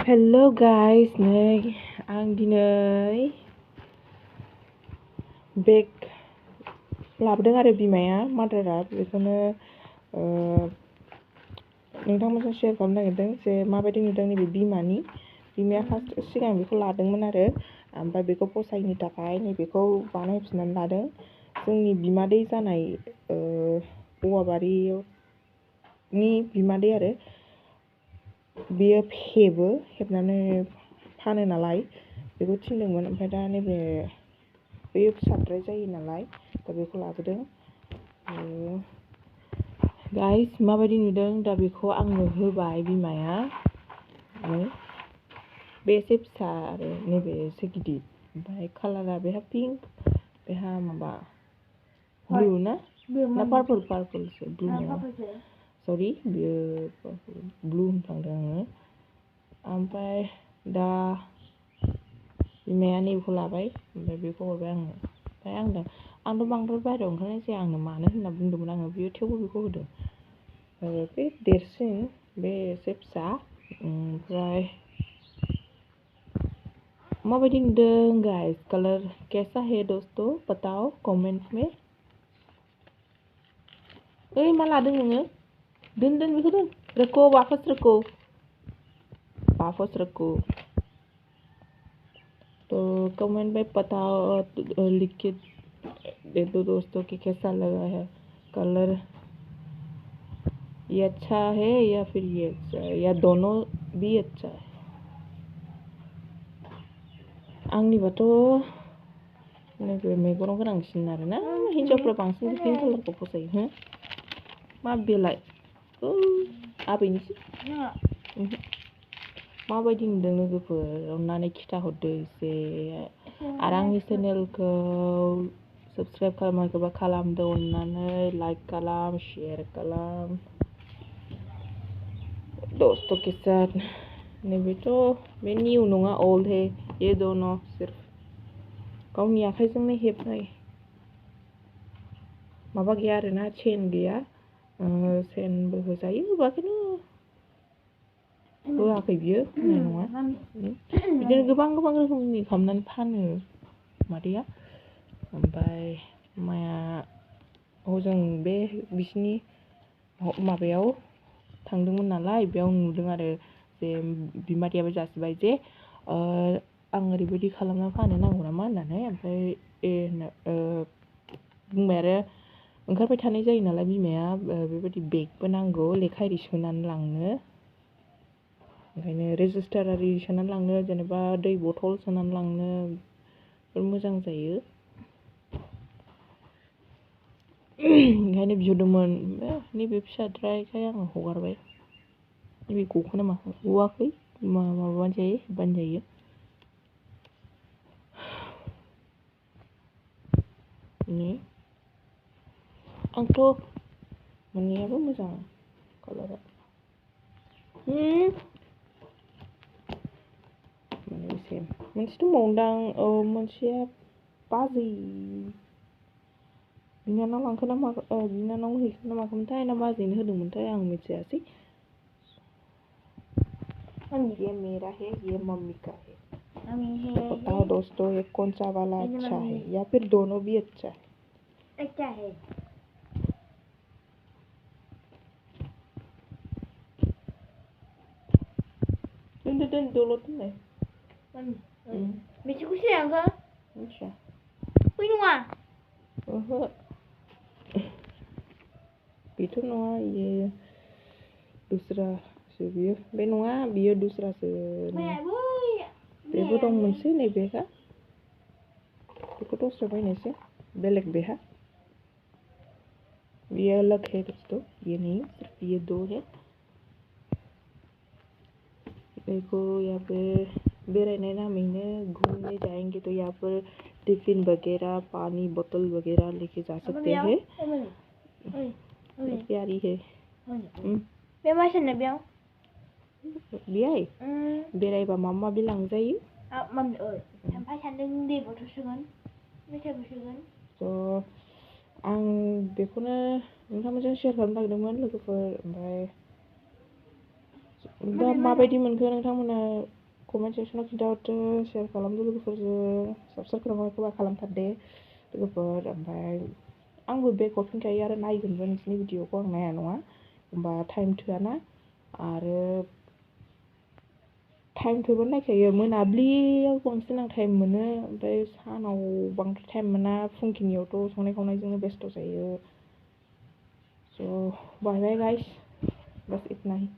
Hello guys, नै आं दिनै बेग लाबोदों आरो बिमाया मादारा बेखौनो नोंथांमोनजों शेयार खालामनो नागिरदों जे माबायदि नुदों नैबे बिमाया फार्स्ट सिगां बेखौ लादोंमोन आरो ओमफ्राय बेखौ फसायनो थाखाय नैबेखौ बानायफिननानै लादों। जोंनि बिमादै जानाय औवाबारिनि बिमादै आरो बेयो हेबनानै फानो नालाय बेखौ थिनदोंमोन ओमफ्राय दा नैबे बेयो फिसाद्राय जायो नालाय दा बेखौ लाबोदों। गाइस माबायदि नुदों दा बेखौ आंनो होबाय बिमाया। बे एसे फिसा आरो नैबे एसे गिदिर ओमफ्राय कालारा बेहा पिंक बेहा माबा ब्लु ना पार्पलसो ब्लु नङा सरि बियो ब्लु होनफ्लांदों आङो। ओमफ्राय दा बिमाया नैबेखौ लाबाय ओमफ्राय बेखौ हरबाय आंनो ओमफ्राय आंथ' बांद्राय बाहेरायाव ओंखारनाय जाया आंनो मानो होनना बुंदोंमोन आङो बियो थेवबो बेखौ होदों। बे देरसिन बे एसे फिसा ओमफ्राय माबायदि नुदों गाइस कलर कैसा है दोस्तों बताओ कमेंट में। ओइ मा लादों नोङो दोन बेखौ दोन रखो वापस रखो तो कमेंट में बताओ लिख के दे दो दोस्तों कि कैसा लगा है कलर, ये अच्छा है या फिर ये अच्छा है या दोनों भी अच्छा है। आंनिबाथ' नैबे मेगनाव गोनांसिन आरोना हिनजावफ्रा बांसिन पिंक कालारखौ फसायो। मा बेलाय आबैनिसो माबायदि नुदों लोगोफोर अननानै खिथाहरदो एसे आरो आंनि चेनेलखौ साबस्क्राइब खालामाखैबा खालामदो अननानै लाइक खालाम शेयर खालाम दोस्तों के साथ। नैबेथ' बे निउ नङा ओल्ड है ये दोनों सिर्फ गावनि आखाइजोंनो हेबनाय माबा गैया आरोना चेन गैया चेनबो होजायो होबा खिन्थु होआखै बियो होनाय नङा बिदिनो गोबां रोखोमनि खालामनानै फानो मादैया। ओमफ्राय माया हजों बे बिसिनि माबायाव थांदोंमोन नालाय बेयाव नुदों आरो जे बिमादैयाबो जासिबाय जे आं ओरैबायदि खालामना फानो नांगौ नामा होननानै ओमफ्राय बुंबाय आरो ओंखारबाय थानाय जायो नालाय बिमाया बेबायदि बेगबो नांगौ लेखा एरि सोनानै लांनो ओंखायनो रेजिस्टार आरि सोनानै लांनो जेनेबा दै बथल सोनानै लांनो मोजां जायो ओंखायनो बिहरदोंमोन नैबे फिसाद्रायखाय आङो हगारबाय। नैबे गखोना मा गवाखै माबाबानो जायो हेबबानो जायो। आंथ' मोननैयाबो मोजां कालारा मोनसे दंबावोदां औ मोनसेया बाजै बिनानाव लांखो ना माखो बिनानाव हैखो ना माखोमोनथाय ना बाजैनो होदोंमोनथाय आं मिथियासै। ये मेरा है ये मम्मी का है बताओ दोस्तों ये कौन सा वाला अच्छा है या फिर दोनों भी अच्छा है। अच्छा है दोन दलद दोनलाय बेसेखौ सिनायखो मिथिया बै नङा ओहो बेथ' नङा इयो दस्रासो बियो बे नङा बियो दस्रासो बेबो दं मोनसे नैबेहा बेखौ दस्रा बायनायसै बेलेग बेहा ये अलग है दोस्तों ये नहीं सिर्फ ये दो है। देखो यहाँ पे बेरायने नामैनो घूमने जाएंगे तो यहाँ पर टिफिन वगैरह पानी बोतल वगैरह लेके जा सकते हैं। प्यारी है बेहाय बेरायबा माबा माबि लांजायो ओमफ्राय सानदों दै बथल सोगोन मेथाइबो सोगोन थ' आं बेखौनो नोंथांमोनजों शेयार खालामनो नागिरदोंमोन लोगोफोर। ओमफ्राय दा माबायदि मोनखो नोंथांमोना कमेन्ट सेक्सनाव खिन्थाहरदो, शेयार खालामदो लोगोफोरजों, साबस्क्राइब खालामथारदे लोगोफोर। ओमफ्राय आंबो बेक हरफिनखायो आरो नायगोनबो नोंसोरनि भिडिअखौ, आं नाया नङा। होमबा टाइम थोआना, आरो टाइम थोबा नायखायो। मोनाब्लियाव बांसिन आं टाइम मोनो, ओमफ्राय सानाव बांद्राय टाइम मोना। फुंखिनियावथ' संनाय खावनायजोंनो बेस्थ' जायो। स' बाय बाय गाइस, बस इतना ही।